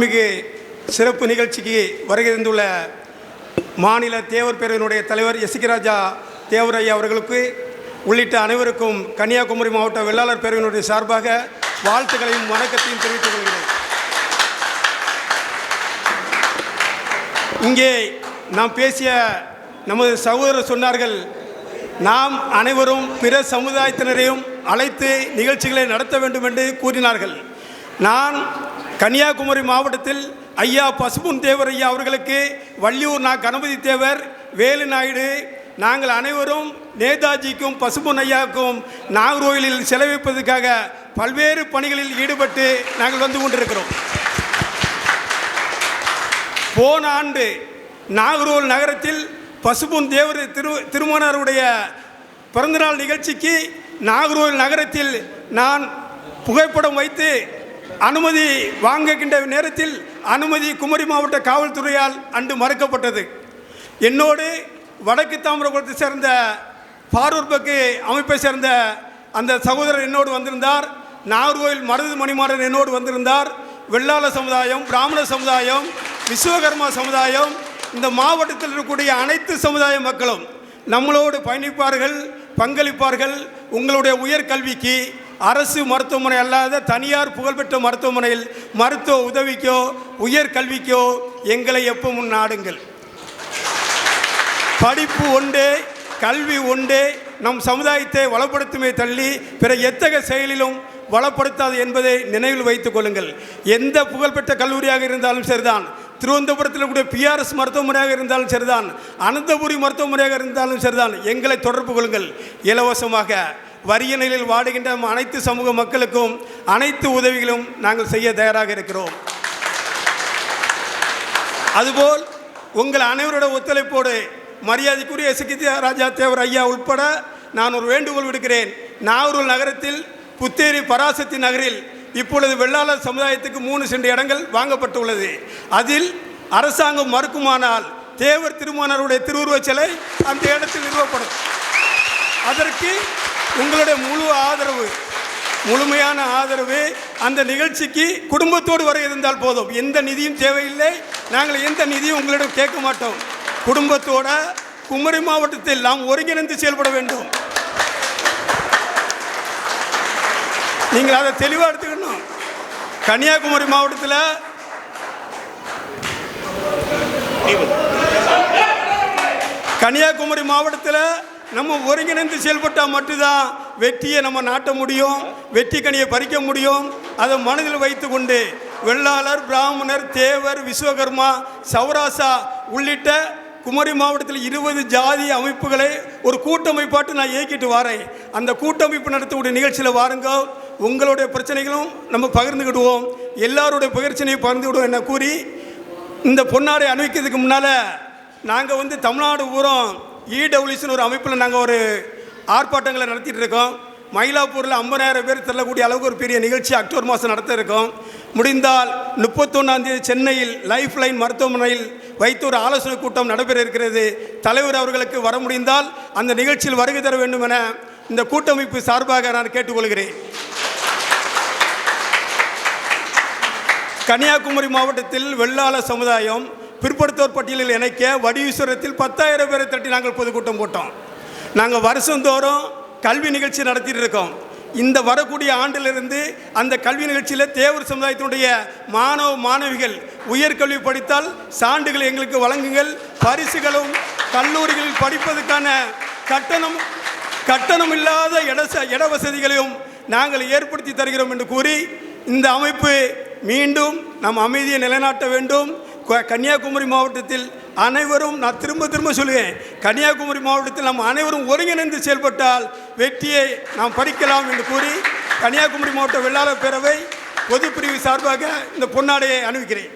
மிகு சிறப்பு நிகழ்ச்சிக்கு வருகை தந்துள்ள மாநில தேவர் பேரவையினுடைய தலைவர் எஸ்கேராஜா தேவர் ஐயா அவர்களுக்கு உள்ளிட்ட அனைவருக்கும் கன்னியாகுமரி மாவட்ட வெள்ளாளர் பேரவையினுடைய சார்பாக வாழ்த்துக்களையும் வணக்கத்தையும் தெரிவித்துக் கொள்கிறேன். இங்கே நாம் பேசிய நமது சகோதரர் சொன்னார்கள், நாம் அனைவரும் பிற சமுதாயத்தினரையும் அழைத்து நிகழ்ச்சிகளை நடத்த வேண்டும் என்று கூறினார்கள். நான் கன்னியாகுமரி மாவட்டத்தில் ஐயா பசும்பொன் தேவர் ஐயா அவர்களுக்கு வள்ளியூர் கணபதி தேவர், வேலு நாயுடு, நாங்கள் அனைவரும் நேதாஜிக்கும் பசும்பொன் ஐயாவுக்கும் நாகர்கோயிலில் செலவிப்பதற்காக பல்வேறு பணிகளில் ஈடுபட்டு நாங்கள் வந்து கொண்டிருக்கிறோம். போன ஆண்டு நாகர்கோவில் நகரத்தில் பசும்பொன் தேவர் திருமணருடைய பிறந்தநாள் நிகழ்ச்சிக்கு நாகர்கோவில் நகரத்தில் நான் புகைப்படம் வைத்து அனுமதி வாங்குகின்ற நேரத்தில் அனுமதி குமரி மாவட்ட காவல்துறையால் அன்று மறுக்கப்பட்டது. என்னோடு வடக்கு தாமிரபுரத்தை சேர்ந்த பார்வர்பக்கு அமைப்பை சேர்ந்த அந்த சகோதரர் என்னோடு வந்திருந்தார். நாகர்கோவில் மருது மணிமாறன் என்னோடு வந்திருந்தார். வெள்ளாள சமுதாயம், பிராமண சமுதாயம், விஸ்வகர்மா சமுதாயம், இந்த மாவட்டத்தில் இருக்கக்கூடிய அனைத்து சமுதாய மக்களும் நம்மளோடு பயணிப்பார்கள், பங்களிப்பார்கள். உங்களுடைய உயர்கல்விக்கு அரசு மருத்துவமனை அல்லாத தனியார் புகழ்பெற்ற மருத்துவமனையில் மருத்துவ உதவிக்கோ உயர்கல்விக்கோ எங்களை எப்பவும் நாடுங்கள். படிப்பு ஒன்றே, கல்வி ஒன்றே நம் சமுதாயத்தை வளப்படுத்துமே தள்ளி பிற எத்தகைய செயலிலும் வளப்படுத்தாது என்பதை நினைவில் வைத்துக் கொள்ளுங்கள். எந்த புகழ்பெற்ற கல்லூரியாக இருந்தாலும் சரிதான், திருவனந்தபுரத்தில் கூடிய PRS மருத்துவமனையாக இருந்தாலும் சரிதான், அனந்தபுரி மருத்துவமனையாக இருந்தாலும் சரிதான், எங்களை தொடர்பு கொள்ளுங்கள். இலவசமாக வறிய நிலையில் வாடுகின்ற அனைத்து சமூக மக்களுக்கும் அனைத்து உதவிகளும் நாங்கள் செய்ய தயாராக இருக்கிறோம். அதுபோல் உங்கள் அனைவரோட ஒத்துழைப்போடு மரியாதைக்குரிய எஸ்கேராஜா தேவர் ஐயா உட்பட நான் ஒரு வேண்டுகோள் விடுக்கிறேன். நாகர்கோவில் நகரத்தில் புத்தேரி பராசக்தி நகரில் இப்பொழுது வெள்ளாளர் சமுதாயத்துக்கு 3 சென்ட் இடங்கள் வாங்கப்பட்டுள்ளது. அதில் அரசாங்கம் மறுக்குமானால் தேவர் திருமணருடைய திருவுருவச் சிலை அந்த இடத்தில் நிறுவப்படும். அதற்கு உங்களுடைய முழு ஆதரவு, முழுமையான ஆதரவு. அந்த நிகழ்ச்சிக்கு குடும்பத்தோடு வர இருந்தால் போதும், எந்த நிதியும் தேவையில்லை. நாங்கள் எந்த நிதியும் உங்களிடம் கேட்க மாட்டோம். குடும்பத்தோட குமரி மாவட்டத்தில் நாம் ஒருங்கிணைந்து செயல்பட வேண்டும். நீங்கள் அதை தெளிவாக எடுத்துக்கணும். கன்னியாகுமரி மாவட்டத்தில் நம்ம ஒருங்கிணைந்து செயல்பட்டால் மட்டும்தான் வெற்றியை நம்ம நாட்ட முடியும், வெற்றி கனியை பறிக்க முடியும். அதை மனதில் வைத்து கொண்டு வெள்ளாளர், பிராமணர், தேவர், விஸ்வகர்மா, சௌராசா உள்ளிட்ட குமரி மாவட்டத்தில் 20 ஜாதி அமைப்புகளை ஒரு கூட்டமைப்பாட்டு நான் இயக்கிட்டு வரேன். அந்த கூட்டமைப்பு நடத்தக்கூடிய நிகழ்ச்சியில் வாருங்க. உங்களுடைய பிரச்சனைகளும் நம்ம பகிர்ந்துக்கிடுவோம், எல்லாருடைய பிரச்சனையும் பகிர்ந்துக்கிடுவோம் என கூறி இந்த பொன்னாடை அணிவிக்கிறதுக்கு முன்னால் நாங்கள் தமிழ்நாடு பூரம் EWC ஒரு அமைப்பில் நாங்கள் ஒரு ஆர்ப்பாட்டங்களை நடத்திட்டு இருக்கோம். மயிலாப்பூரில் 50,000 பேர் செல்லக்கூடிய அளவுக்கு ஒரு பெரிய நிகழ்ச்சி அக்டோபர் மாதம் நடத்த இருக்கோம். முடிந்தால் 31ஆம் தேதி சென்னையில் லைஃப் லைன் மருத்துவமனையில் வைத்து ஒரு ஆலோசனை கூட்டம் நடைபெற இருக்கிறது. தலைவர் அவர்களுக்கு வர முடிந்தால் அந்த நிகழ்ச்சியில் வருகை தர வேண்டும் என இந்த கூட்டமைப்பு சார்பாக நான் கேட்டுக்கொள்கிறேன். கன்னியாகுமரி மாவட்டத்தில் வெள்ளாள சமுதாயம் பிற்படுத்தோர் பட்டியலில் இணைக்க வடிவீஸ்வரத்தில் 10,000 பேரை தட்டி நாங்கள் பொதுக்கூட்டம் போட்டோம். நாங்கள் வருஷந்தோறும் கல்வி நிகழ்ச்சி நடத்திட்டு இருக்கோம். இந்த வரக்கூடிய ஆண்டிலிருந்து அந்த கல்வி நிகழ்ச்சியில் தேவர் சமுதாயத்தினுடைய மாணவ மாணவிகள் உயர்கல்வி படித்தால் சான்றுகள் எங்களுக்கு வழங்குங்கள். பரிசுகளும் கல்லூரிகளில் படிப்பதற்கான கட்டணம் இல்லாத இட வசதிகளையும் நாங்கள் ஏற்படுத்தி தருகிறோம் என்று கூறி இந்த அமைப்பு மீண்டும் நம் அமைதியை நிலைநாட்ட வேண்டும். கன்னியாகுமரி மாவட்டத்தில் அனைவரும், நான் திரும்ப சொல்லுவேன், கன்னியாகுமரி மாவட்டத்தில் நாம் அனைவரும் ஒருங்கிணைந்து செயல்பட்டால் வெற்றியை நாம் பறிக்கலாம் என்று கூறி கன்னியாகுமரி மாவட்ட வெள்ளாளர் பேரவை பொதுப்பிரிவு சார்பாக இந்த பொன்னாடையை அணிவிக்கிறேன்.